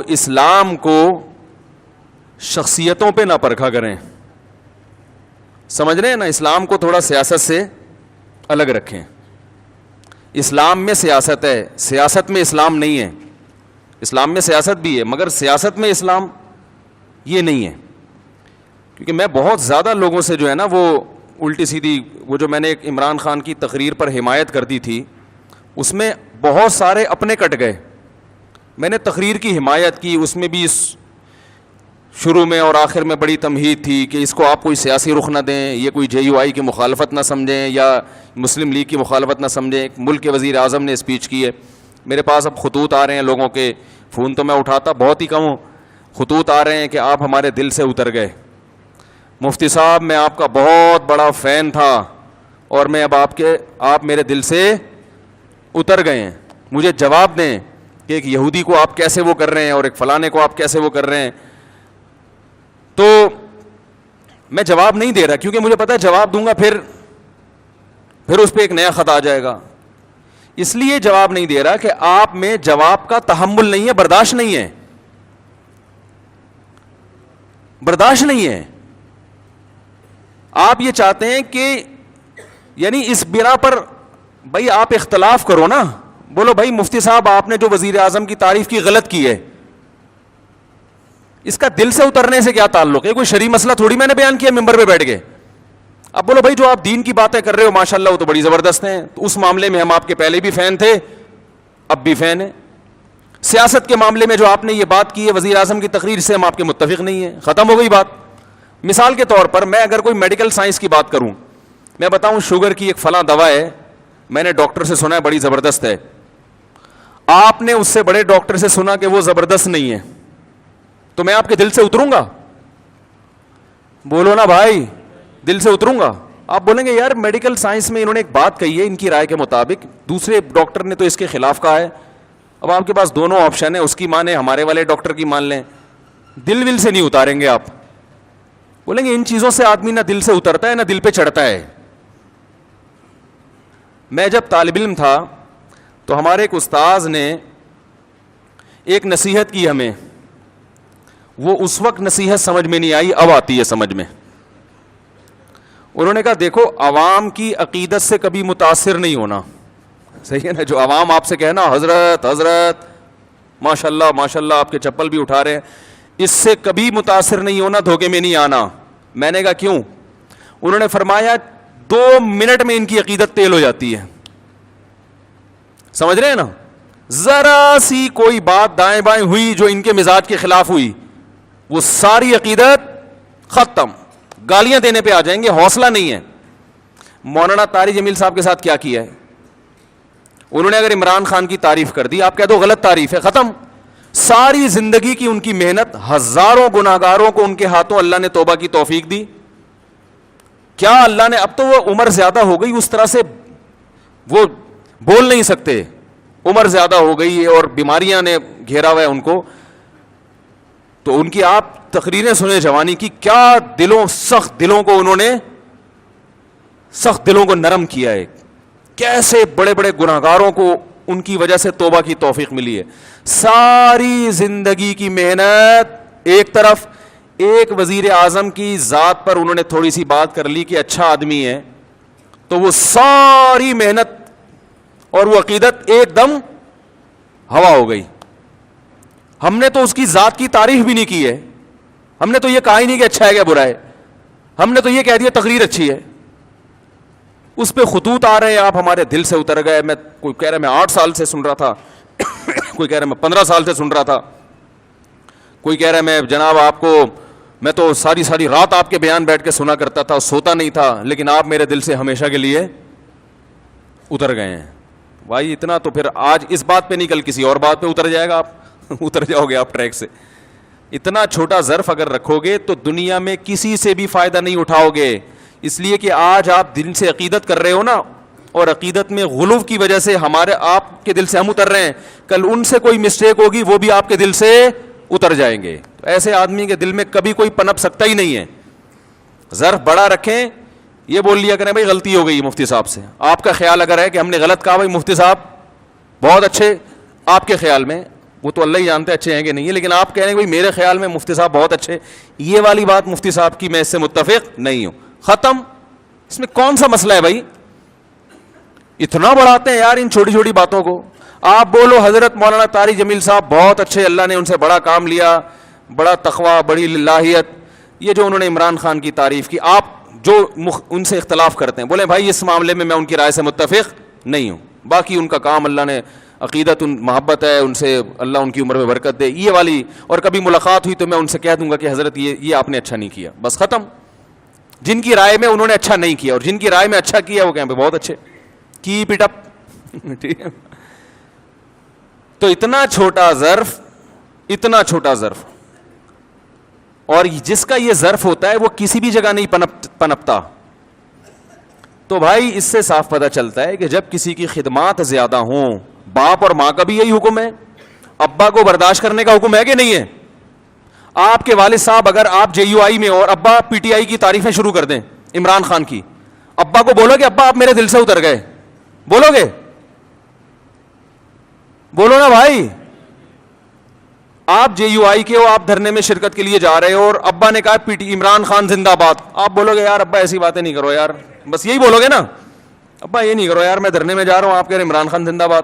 اسلام کو شخصیتوں پہ نہ پرکھا کریں. سمجھ رہے ہیں نا, اسلام کو تھوڑا سیاست سے الگ رکھیں. اسلام میں سیاست ہے, سیاست میں اسلام نہیں ہے. اسلام میں سیاست بھی ہے مگر سیاست میں اسلام یہ نہیں ہے. کیونکہ میں بہت زیادہ لوگوں سے جو ہے نا وہ الٹی سیدھی, وہ جو میں نے ایک عمران خان کی تقریر پر حمایت کر دی تھی اس میں بہت سارے اپنے کٹ گئے. میں نے تقریر کی حمایت کی, اس میں بھی شروع میں اور آخر میں بڑی تمہید تھی کہ اس کو آپ کوئی سیاسی رخ نہ دیں, یہ کوئی JUI کی مخالفت نہ سمجھیں یا مسلم لیگ کی مخالفت نہ سمجھیں. ایک ملک کے وزیر اعظم نے اسپیچ کی ہے. میرے پاس اب خطوط آ رہے ہیں لوگوں کے, فون تو میں اٹھاتا بہت ہی کم ہوں, خطوط آ رہے ہیں کہ آپ ہمارے دل سے اتر گئے. مفتی صاحب میں آپ کا بہت بڑا فین تھا اور میں اب آپ میرے دل سے اتر گئے ہیں. مجھے جواب دیں کہ ایک یہودی کو آپ کیسے وہ کر رہے ہیں اور ایک فلانے کو آپ کیسے وہ کر رہے ہیں. تو میں جواب نہیں دے رہا کیونکہ مجھے پتا ہے جواب دوں گا پھر اس پہ ایک نیا خط آ جائے گا. اس لیے جواب نہیں دے رہا کہ آپ میں جواب کا تحمل نہیں ہے, برداشت نہیں ہے, برداشت نہیں ہے. آپ یہ چاہتے ہیں کہ یعنی اس بنا پر بھائی آپ اختلاف کرو نا, بولو بھائی مفتی صاحب آپ نے جو وزیر اعظم کی تعریف کی غلط کی ہے, اس کا دل سے اترنے سے کیا تعلق ہے؟ کوئی شرعی مسئلہ تھوڑی میں نے بیان کیا ممبر پہ بیٹھ کے. اب بولو بھائی جو آپ دین کی باتیں کر رہے ہو ماشاءاللہ وہ تو بڑی زبردست ہیں, تو اس معاملے میں ہم آپ کے پہلے بھی فین تھے اب بھی فین ہیں. سیاست کے معاملے میں جو آپ نے یہ بات کی ہے وزیر اعظم کی تقریر سے ہم آپ کے متفق نہیں ہیں, ختم ہو گئی بات. مثال کے طور پر میں اگر کوئی میڈیکل سائنس کی بات کروں, میں بتاؤں شوگر کی ایک فلاں دوا ہے, میں نے ڈاکٹر سے سنا ہے بڑی زبردست ہے, آپ نے اس سے بڑے ڈاکٹر سے سنا کہ وہ زبردست نہیں ہے, تو میں آپ کے دل سے اتروں گا؟ بولو نا بھائی, دل سے اتروں گا؟ آپ بولیں گے یار میڈیکل سائنس میں انہوں نے ایک بات کہی ہے ان کی رائے کے مطابق, دوسرے ڈاکٹر نے تو اس کے خلاف کہا ہے, اب آپ کے پاس دونوں آپشن ہیں, اس کی مانیں ہمارے والے ڈاکٹر کی مان لیں. دل ول سے نہیں اتاریں گے آپ. بولیں گے ان چیزوں سے آدمی نہ دل سے اترتا ہے نہ دل پہ چڑھتا ہے. میں جب طالب علم تھا تو ہمارے ایک استاذ نے ایک نصیحت کی ہمیں, وہ اس وقت نصیحت سمجھ میں نہیں آئی, اب آتی ہے سمجھ میں. انہوں نے کہا دیکھو عوام کی عقیدت سے کبھی متاثر نہیں ہونا, صحیح ہے نا, جو عوام آپ سے کہنا حضرت حضرت ماشاءاللہ ماشاءاللہ آپ کے چپل بھی اٹھا رہے ہیں, اس سے کبھی متاثر نہیں ہونا, دھوکے میں نہیں آنا. میں نے کہا کیوں؟ انہوں نے فرمایا 2 منٹ میں ان کی عقیدت تیل ہو جاتی ہے. سمجھ رہے ہیں نا, ذرا سی کوئی بات دائیں بائیں ہوئی جو ان کے مزاج کے خلاف ہوئی, وہ ساری عقیدت ختم, گالیاں دینے پہ آ جائیں گے, حوصلہ نہیں ہے. مولانا طاری جمیل صاحب کے ساتھ کیا کیا ہے, انہوں نے اگر عمران خان کی تعریف کر دی, آپ کہہ دو غلط تعریف ہے, ختم. ساری زندگی کی ان کی محنت, ہزاروں گناہگاروں کو ان کے ہاتھوں اللہ نے توبہ کی توفیق دی. کیا اللہ نے, اب تو وہ عمر زیادہ ہو گئی, اس طرح سے وہ بول نہیں سکتے, عمر زیادہ ہو گئی اور بیماریاں نے گھیرا ہوا ہے ان کو, تو ان کی آپ تقریریں سنیں جوانی کی, کیا دلوں, سخت دلوں کو انہوں نے, سخت دلوں کو نرم کیا ہے, کیسے بڑے بڑے گناہگاروں کو ان کی وجہ سے توبہ کی توفیق ملی ہے. ساری زندگی کی محنت ایک طرف, ایک وزیر اعظم کی ذات پر انہوں نے تھوڑی سی بات کر لی کہ اچھا آدمی ہے, تو وہ ساری محنت اور وہ عقیدت ایک دم ہوا ہو گئی. ہم نے تو اس کی ذات کی تعریف بھی نہیں کی ہے, ہم نے تو یہ کہا ہی نہیں کہ اچھا ہے کیا برا ہے, ہم نے تو یہ کہہ دیا تقریر اچھی ہے. اس پہ خطوط آ رہے ہیں, آپ ہمارے دل سے اتر گئے. میں کوئی کہہ رہا ہے میں 8 سال سے سن رہا تھا, کوئی کہہ رہا ہے میں 15 سال سے سن رہا تھا, کوئی کہہ رہا ہے میں جناب آپ کو, میں تو ساری رات آپ کے بیان بیٹھ کے سنا کرتا تھا, سوتا نہیں تھا, لیکن آپ میرے دل سے ہمیشہ کے لیے اتر گئے ہیں. بھائی اتنا تو پھر آج اس بات پہ نہیں, کل کسی اور بات پہ اتر جائے گا, آپ اتر جاؤ گے آپ ٹریک سے. اتنا چھوٹا ظرف اگر رکھو گے تو دنیا میں کسی سے بھی فائدہ نہیں اٹھاؤ گے. اس لیے کہ آج آپ دل سے عقیدت کر رہے ہو نا, اور عقیدت میں غلو کی وجہ سے ہمارے آپ کے دل سے ہم اتر رہے ہیں, کل ان سے کوئی مسٹیک ہوگی وہ بھی آپ کے دل سے اتر جائیں گے. تو ایسے آدمی کے دل میں کبھی کوئی پنپ سکتا ہی نہیں ہے. ظرف بڑا رکھیں, یہ بول لیا کریں بھائی غلطی ہو گئی مفتی صاحب سے. آپ کا خیال اگر ہے کہ ہم نے غلط کہا, بھائی مفتی صاحب بہت اچھے, آپ کے خیال میں وہ تو اللہ ہی جانتے اچھے ہیں کہ نہیں ہے, لیکن آپ کہہ رہے ہیں بھائی میرے خیال میں مفتی صاحب بہت اچھے, یہ والی بات مفتی صاحب کی میں اس سے متفق نہیں ہوں, ختم. اس میں کون سا مسئلہ ہے بھائی؟ اتنا بڑھاتے ہیں یار ان چھوٹی چھوٹی باتوں کو. آپ بولو حضرت مولانا طارق جمیل صاحب بہت اچھے, اللہ نے ان سے بڑا کام لیا, بڑا تقوی, بڑی للہیت, یہ جو انہوں نے عمران خان کی تعریف کی, آپ جو ان سے اختلاف کرتے ہیں بولیں بھائی اس معاملے میں ان کی رائے سے متفق نہیں ہوں, باقی ان کا کام اللہ نے عقیدت محبت ہے ان سے, اللہ ان کی عمر میں برکت دے, یہ والی. اور کبھی ملاقات ہوئی تو میں ان سے کہہ دوں گا کہ حضرت یہ آپ نے اچھا نہیں کیا, بس ختم. جن کی رائے میں انہوں نے اچھا نہیں کیا اور جن کی رائے میں اچھا کیا وہ کہیں پہ بہت اچھے, کیپ اٹ اپ. ٹھیک ہے, تو اتنا چھوٹا ظرف, اور جس کا یہ ظرف ہوتا ہے وہ کسی بھی جگہ نہیں پنپتا. تو بھائی اس سے صاف پتہ چلتا ہے کہ جب کسی کی خدمات زیادہ ہوں, باپ اور ماں کا بھی یہی حکم ہے, ابا کو برداشت کرنے کا حکم ہے کہ نہیں ہے؟ آپ کے والد صاحب اگر آپ جے یو آئی میں اور ابا پی ٹی آئی کی تعریفیں شروع کر دیں عمران خان کی, ابا کو بولو کہ ابا آپ میرے دل سے اتر گئے, بولو گے؟ بولو نا بھائی. آپ جے یو آئی کے ہو, آپ دھرنے میں شرکت کے لیے جا رہے ہو اور ابا نے کہا پی ٹی عمران خان زندہ باد, آپ بولو گے یار ابا ایسی باتیں نہیں کرو یار, بس یہی بولو گے نا, ابا یہ نہیں کرو یار, میں دھرنے میں جا رہا ہوں, آپ کہہ رہے عمران خان زندہ باد.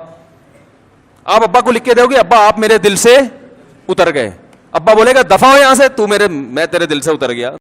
آپ ابا کو لکھ کے دو گے ابا آپ میرے دل سے اتر گئے, ابا بولے گا دفع ہو یہاں سے, میں تیرے دل سے اتر گیا.